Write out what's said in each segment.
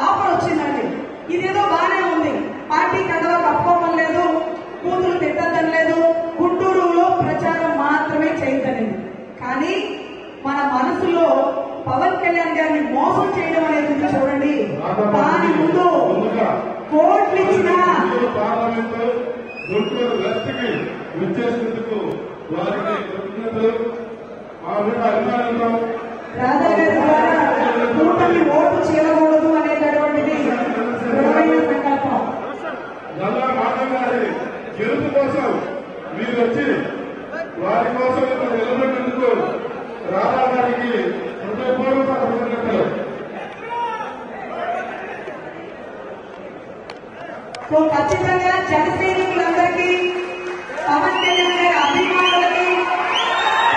Offer వచ్చిందండి. ఇదేదో బాగానే ఉంది, పార్టీ కండవా కప్పుకోమని లేదు, కూతురు తిట్టద్దని లేదు, గుంటూరులో ప్రచారం మాత్రమే చేయదనిది. కానీ మన మనసులో పవన్ కళ్యాణ్ గారిని మోసం చేయడం అనేది ఉంది చూడండి. దాని ముందు కోట్లు ఇచ్చిన గుంటూరు వెస్ట్కి విచ్చేసినందుకు వారికి కృతజ్ఞతలు. మా మీద అభిమానంలో కూటమి ఓటు చేయకూడదు అనేటటువంటిది దృఢమైన సంకల్పం. నల్లా మాధవ్ గారి గెలుపు కోసం మీరు వచ్చి వారి కోసం నిలబడినందుకు రాధా గారికి హృదయపూర్వక కృతజ్ఞతలు. ఖచ్చితంగా జన సైనికులందరికీ, పవన్ కళ్యాణ్ గారి అభిమానులకి,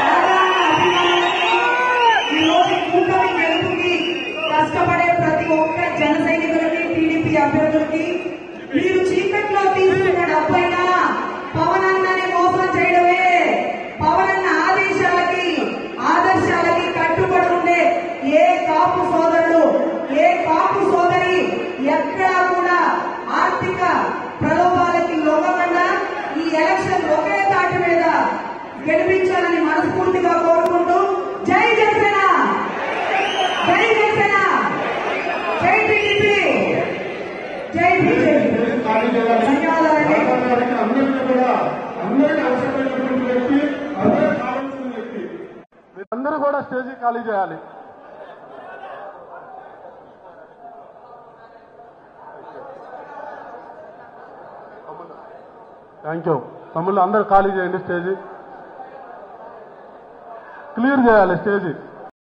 ప్రధాన అభిమానులకి, ఈరోజు కూటమి గెలుపుకి కష్టపడే ప్రతి ఒక్క జన సైనికులకి, టీడీపీ అభ్యర్థులకి, మీరు చీకట్లో తీసుకున్న డబ్బైనా పవన్ అన్నని మోసం చేయడమే. పవన్ అన్న ఆదర్శాలకి కట్టుబడి ఉండే ఏ కాపు సోదరుడు, ఏ కాపు సోదరి ఎక్కడా కూడా ఆర్థిక ప్రలోభాలకి లొంగకుండా ఈ ఎలక్షన్ ఒకే తాటి మీద గెలిపించాలని మనస్ఫూర్తిగా కోరుకుంటూ, జై జనసేన, జై జనసేన, జై టీడీపీ, జై బీజేపీ. ధన్యవాదాలండి. అందరూ కూడా స్టేజీ ఖాళీ చేయాలి. Thank you. తమ్ముళ్ళు అందరూ ఖాళీ చేయండి, స్టేజీ క్లియర్ చేయాలి స్టేజీ.